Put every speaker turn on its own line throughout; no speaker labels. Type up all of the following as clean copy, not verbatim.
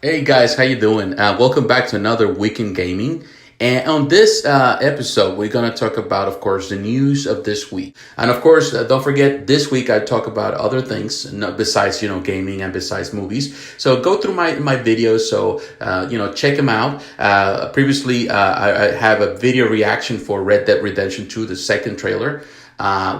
Hey guys, how you doing? Welcome back to another Week in Gaming. And on this episode, we're going to talk about, of course, the news of this week. And of course, don't forget, this week I talk about other things besides, gaming and besides movies. So go through my videos. So, check them out. Previously, I have a video reaction for Red Dead Redemption 2, the second trailer,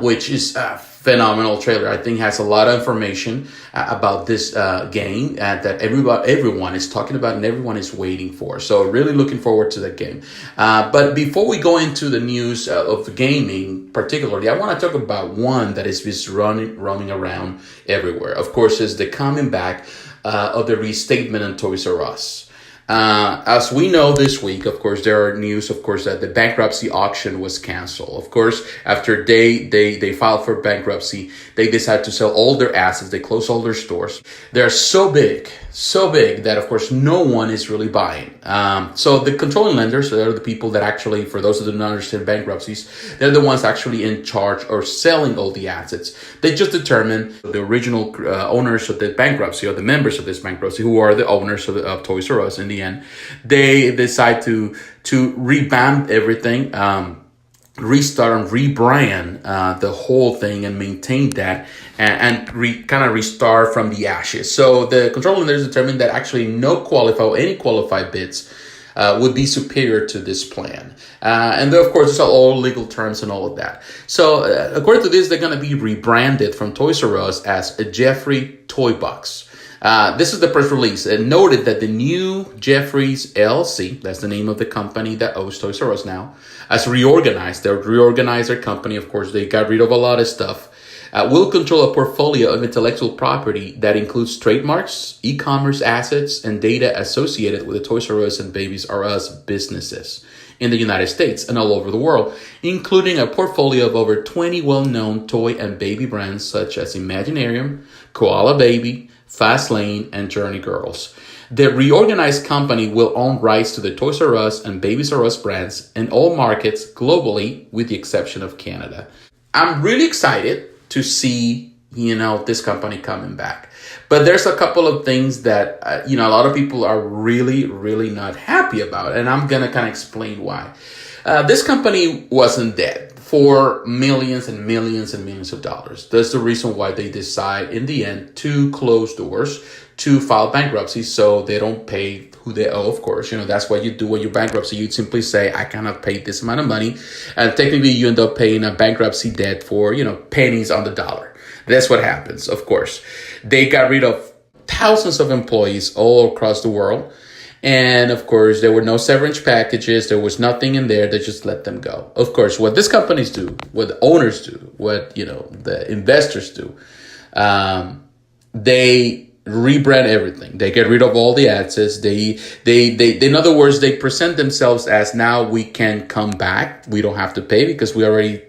which is a phenomenal trailer. I think has a lot of information about this game that everyone is talking about and everyone is waiting for. So really looking forward to that game. But before we go into the news of gaming particularly, I want to talk about one that is just roaming around everywhere. Of course, is the coming back of the restatement on Toys R Us. As we know this week, of course, there are news, of course, that the bankruptcy auction was canceled. Of course, after they filed for bankruptcy, they decided to sell all their assets. They closed all their stores. They're so big that, of course, no one is really buying. So the controlling lenders, they're the people that actually, for those who do not understand bankruptcies, they're the ones actually in charge or selling all the assets. They just determine the original owners of the bankruptcy or the members of this bankruptcy, who are the owners of Toys R Us in the end. They decide to revamp everything, restart and rebrand the whole thing and maintain that and kind of restart from the ashes. So the control lenders determined that actually any qualified bids would be superior to this plan. And then, of course, it's all legal terms and all of that. So according to this, they're going to be rebranded from Toys R Us as a Jeffrey Toy Box. This is the press release. It noted that the new Jeffries LLC, that's the name of the company that owns Toys R Us now, has reorganized. They reorganized their company. Of course, they got rid of a lot of stuff. Will control a portfolio of intellectual property that includes trademarks, e-commerce assets, and data associated with the Toys R Us and Babies R Us businesses in the United States and all over the world, including a portfolio of over 20 well-known toy and baby brands such as Imaginarium, Koala Baby, Fast Lane, and Journey Girls. The reorganized company will own rights to the Toys R Us and Babies R Us brands in all markets globally, with the exception of Canada. I'm really excited to see, this company coming back. But there's a couple of things that, a lot of people are really, really not happy about. And I'm going to kind of explain why. This company wasn't dead for millions and millions and millions of dollars. That's the reason why they decide in the end to close doors, to file bankruptcy so they don't pay who they owe, of course. That's what you do when you're bankruptcy. You simply say, I cannot pay this amount of money. And technically you end up paying a bankruptcy debt for, pennies on the dollar. That's what happens, of course. They got rid of thousands of employees all across the world. And of course, there were no severance packages. There was nothing in there. They just let them go. Of course, what these companies do, what the owners do, what, the investors do, they rebrand everything. They get rid of all the assets. They, in other words, they present themselves as, now we can come back. We don't have to pay because we already,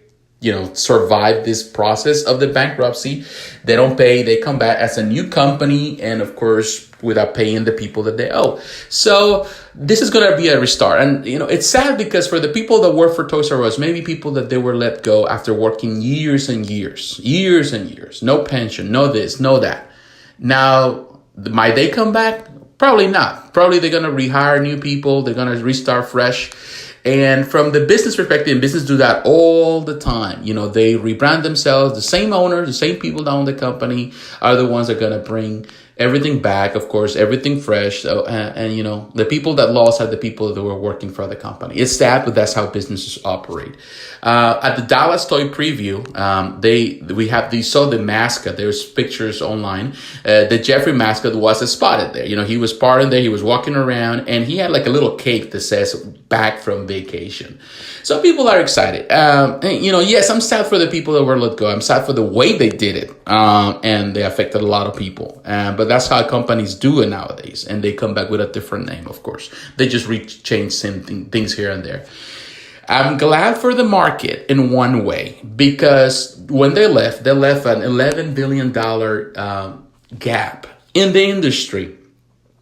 survived this process of the bankruptcy. They don't pay. They come back as a new company. And of course, without paying the people that they owe. So this is going to be a restart. And, it's sad because for the people that work for Toys R Us, maybe people that they were let go after working years and years, no pension, no this, no that. Now, might they come back? Probably not. Probably they're going to rehire new people. They're going to restart fresh. And from the business perspective, and business do that all the time. They rebrand themselves. The same owners, the same people that own the company are the ones that are going to bring everything back, of course, everything fresh. So, and the people that lost are the people that were working for the company. It's sad, but that's how businesses operate. At the Dallas Toy Preview, we saw the mascot. There's pictures online. The Jeffrey mascot was spotted there. He was partying there. He was walking around, and he had like a little cape that says "back from vacation." So people are excited. Yes, I'm sad for the people that were let go. I'm sad for the way they did it, and they affected a lot of people. But that's how companies do it nowadays, and they come back with a different name. Of course, they just change some things here and there. I'm glad for the market in one way, because when they left an $11 billion gap in the industry.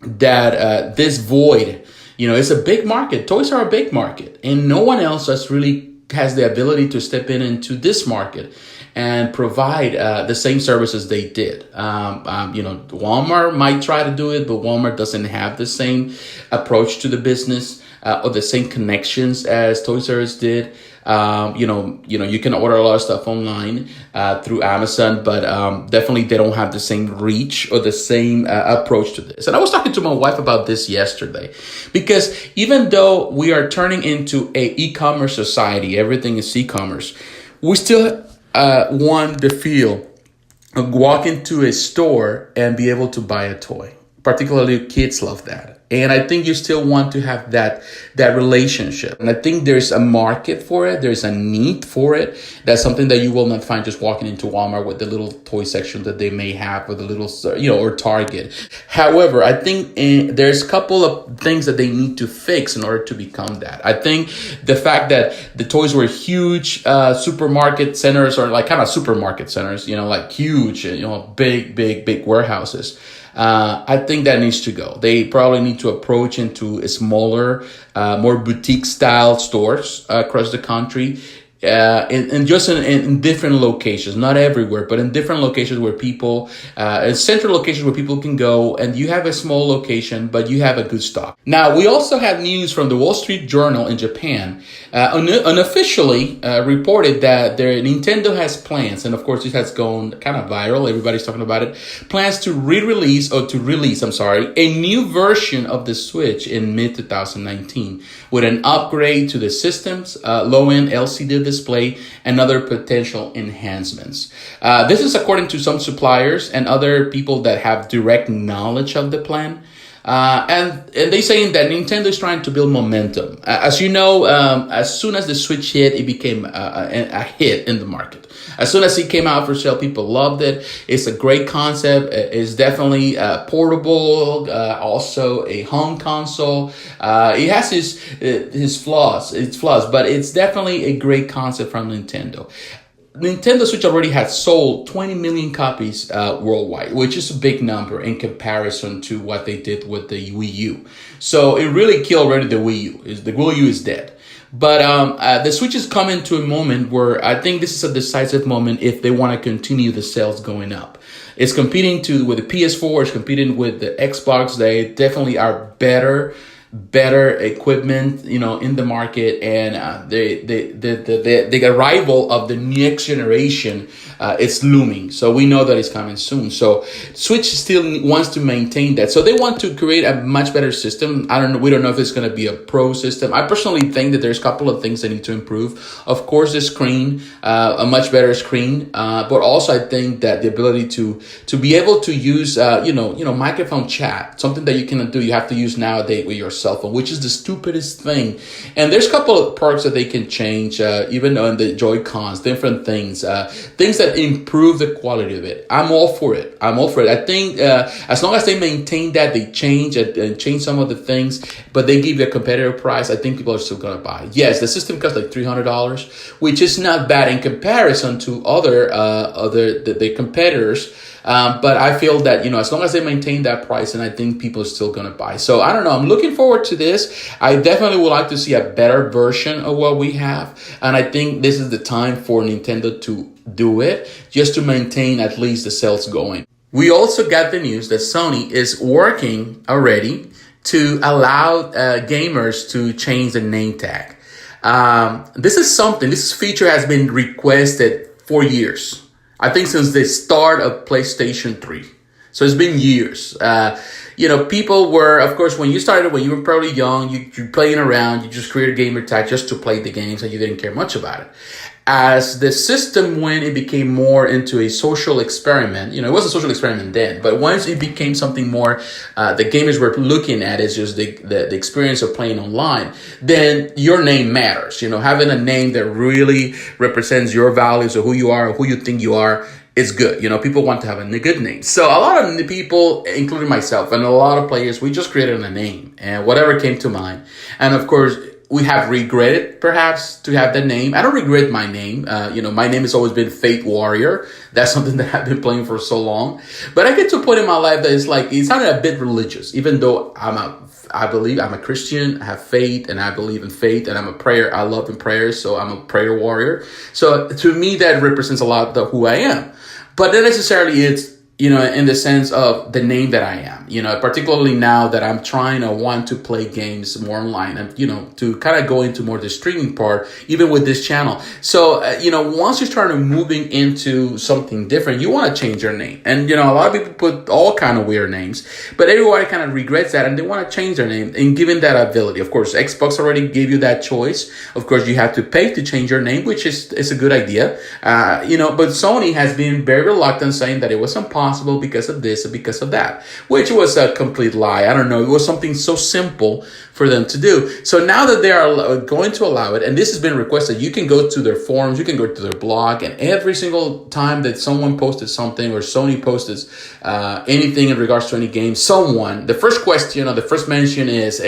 That this void, it's a big market. Toys are a big market, and no one else has really has the ability to step into this market and provide the same services they did. Walmart might try to do it, but Walmart doesn't have the same approach to the business or the same connections as Toys R Us did. You can order a lot of stuff online through Amazon, but definitely they don't have the same reach or the same approach to this. And I was talking to my wife about this yesterday, because even though we are turning into a e-commerce society, everything is e-commerce, we still want the feel of walk into a store and be able to buy a toy. Particularly kids love that. And I think you still want to have that relationship. And I think there's a market for it. There's a need for it. That's something that you will not find just walking into Walmart with the little toy section that they may have, or the little, or Target. However, I think there's a couple of things that they need to fix in order to become that. I think the fact that the toys were huge supermarket centers, or like kind of supermarket centers, like huge, big warehouses. I think that needs to go. They probably need to approach into a smaller, more boutique style stores across the country. In different locations, not everywhere, but in different locations where people, central locations where people can go, and you have a small location, but you have a good stock. Now, we also have news from the Wall Street Journal in Japan, unofficially reported that Nintendo has plans, and of course this has gone kind of viral, everybody's talking about it, plans to release a new version of the Switch in mid-2019 with an upgrade to the system's low-end LCD display and other potential enhancements. This is according to some suppliers and other people that have direct knowledge of the plan. And they saying that Nintendo is trying to build momentum. As you know, as soon as the Switch hit, it became a hit in the market. As soon as it came out for sale, people loved it. It's a great concept. It's definitely portable, also a home console. It has its flaws, but it's definitely a great concept from Nintendo. Nintendo Switch already has sold 20 million copies worldwide, which is a big number in comparison to what they did with the Wii U. So it really killed already the Wii U. The Wii U is dead. But the Switch is coming to a moment where I think this is a decisive moment if they want to continue the sales going up. It's competing with the PS4, it's competing with the Xbox. They definitely are better equipment, in the market, and the arrival of the next generation is looming. So we know that it's coming soon. So Switch still wants to maintain that. So they want to create a much better system. We don't know if it's going to be a pro system. I personally think that there's a couple of things that need to improve. Of course, the screen, a much better screen, but also I think that the ability to be able to use, microphone chat, something that you cannot do. You have to use nowadays with your cell phone, which is the stupidest thing. And there's a couple of parts that they can change, even on the Joy-Cons, different things that improve the quality of it. I'm all for it. I think as long as they maintain that, they change some of the things, but they give you a competitive price, I think people are still going to buy. Yes, the system costs like $300, which is not bad in comparison to the competitors. But I feel that, as long as they maintain that price, and I think people are still going to buy. So I don't know. I'm looking forward to this. I definitely would like to see a better version of what we have. And I think this is the time for Nintendo to do it, just to maintain at least the sales going. We also got the news that Sony is working already to allow gamers to change the name tag. This feature has been requested for years. I think since the start of PlayStation 3. So it's been years. People were, of course, when you were probably young, you're playing around, you just created a gamer tag just to play the games and you didn't care much about it. As the system went, it became more into a social experiment. It was a social experiment then, but once it became something more, the gamers were looking at is just the experience of playing online, then your name matters. Having a name that really represents your values or who you are or who you think you are is good. People want to have a good name. So a lot of the people, including myself and a lot of players, we just created a name and whatever came to mind. And of course, we have regretted perhaps to have that name. I don't regret my name. My name has always been Faith Warrior. That's something that I've been playing for so long. But I get to a point in my life that it's sounded a bit religious, even though I believe I'm a Christian, I have faith, and I believe in faith, and I'm a prayer. I love in prayers, so I'm a prayer warrior. So to me, that represents a lot of who I am. But not necessarily it's, in the sense of the name that I am, particularly now that I'm trying to want to play games more online and, to kind of go into more the streaming part, even with this channel. So, once you start moving into something different, you want to change your name. And, a lot of people put all kind of weird names, but everybody kind of regrets that and they want to change their name and given that ability. Of course, Xbox already gave you that choice. Of course, you have to pay to change your name, which is a good idea. But Sony has been very reluctant, saying that it was impossible because of this and because of that, which was a complete lie. I don't know. It was something so simple for them to do. So now that they are going to allow it, and this has been requested, you can go to their forums, you can go to their blog, and every single time that someone posted something or Sony posted anything in regards to any game, the first question or the first mention is,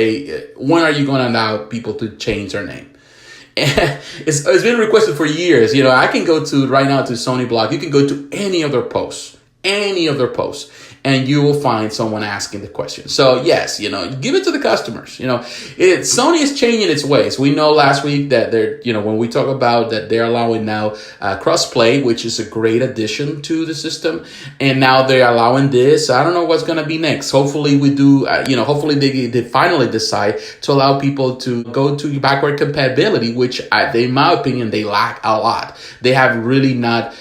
when are you going to allow people to change their name? It's been requested for years. I can go to right now to Sony blog. You can go to any of their posts, and you will find someone asking the question. So yes, give it to the customers. Sony is changing its ways. We know last week that they're, when we talk about that they're allowing now crossplay, which is a great addition to the system, and now they're allowing this. I don't know what's going to be next. Hopefully we do. Hopefully they finally decide to allow people to go to backward compatibility, which in my opinion they lack a lot. They have really not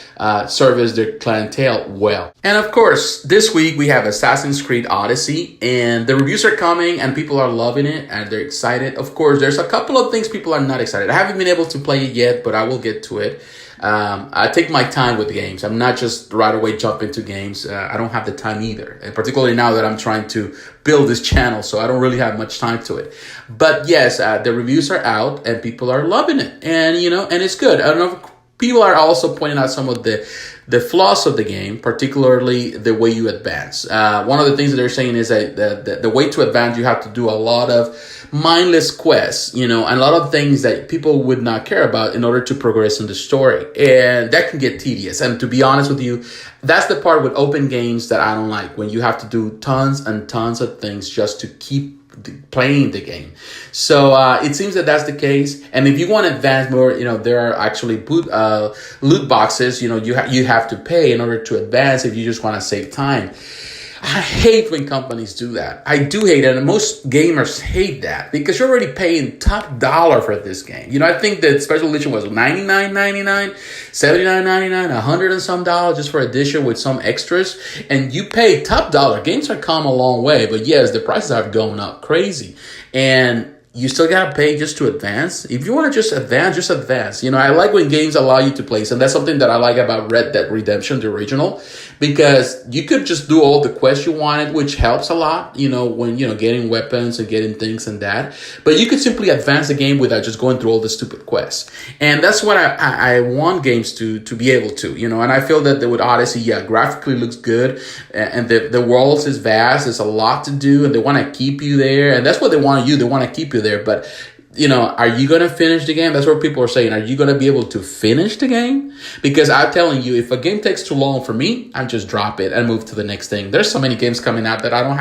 service their clientele well. And of course, this week we have Assassin Creed Odyssey, and the reviews are coming and people are loving it and they're excited. Of course, there's a couple of things people are not excited. I haven't been able to play it yet, but I will get to it. I take my time with games. I'm not just right away jump into games. I don't have the time either, and particularly now that I'm trying to build this channel, so I don't really have much time to it. But yes, the reviews are out and people are loving it, and and it's good. I don't know if people are also pointing out some of the flaws of the game, particularly the way you advance. One of the things that they're saying is that the way to advance, you have to do a lot of mindless quests, and a lot of things that people would not care about in order to progress in the story. And that can get tedious. And to be honest with you, that's the part with open games that I don't like, when you have to do tons and tons of things just to keep playing the game. So it seems that that's the case. And if you want to advance more, there are actually loot boxes. You have to pay in order to advance if you just want to save time. I hate when companies do that. I do hate it, and most gamers hate that because you're already paying top dollar for this game. I think that special edition was $99.99, $79.99, $100 and some dollars just for edition with some extras, and you pay top dollar. Games have come a long way, but yes, the prices have gone up crazy, and you still gotta pay just to advance. If you want to just advance. I like when games allow you to play, and that's something that I like about Red Dead Redemption, the original, because you could just do all the quests you wanted, which helps a lot, when, getting weapons and getting things and that. But you could simply advance the game without just going through all the stupid quests. And that's what I want games to be able to, and I feel that with Odyssey, graphically looks good, and the world is vast. There's a lot to do, and they want to keep you there. And that's what they want you. They want to keep you there. But are you going to finish the game? That's what people are saying. Are you going to be able to finish the game? Because I'm telling you, if a game takes too long for me, I just drop it and move to the next thing. There's so many games coming out that I don't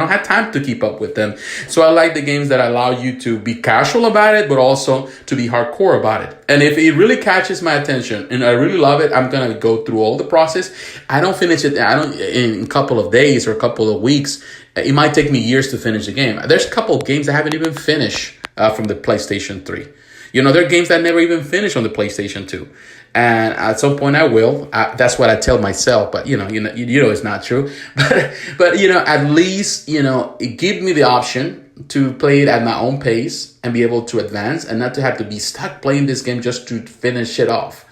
have time to keep up with them. So I like the games that allow you to be casual about it, but also to be hardcore about it. And if it really catches my attention and I really love it, I'm going to go through all the process. I don't finish it. In a couple of days or a couple of weeks. It might take me years to finish the game. There's a couple of games I haven't even finished from the PlayStation 3. There are games that never even finished on the PlayStation 2. And at some point I will. That's what I tell myself, but it's not true. But at least, it gives me the option to play it at my own pace and be able to advance and not to have to be stuck playing this game just to finish it off.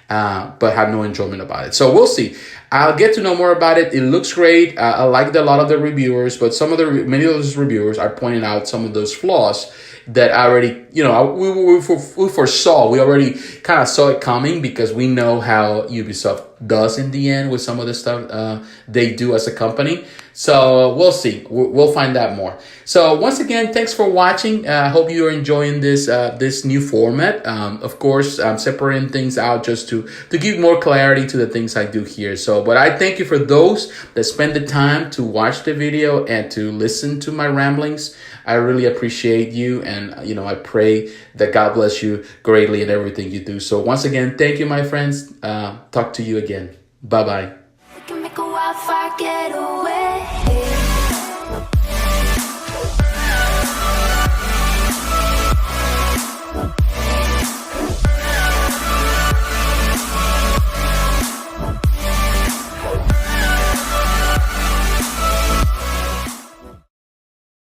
But have no enjoyment about it. So we'll see. I'll get to know more about it. It looks great. I liked a lot of the reviewers, but many of those reviewers are pointing out some of those flaws that I already, we foresaw. We already kind of saw it coming because we know how Ubisoft does in the end with some of the stuff they do as a company. So we'll see. We'll find out more. So once again, thanks for watching. I hope you are enjoying this new format. Of course, I'm separating things out just to give more clarity to the things I do here. So, but I thank you for those that spend the time to watch the video and to listen to my ramblings. I really appreciate you, and I pray that God bless you greatly in everything you do. So once again, thank you, my friends. Talk to you again. Bye-bye.
We can make a wildfire getaway.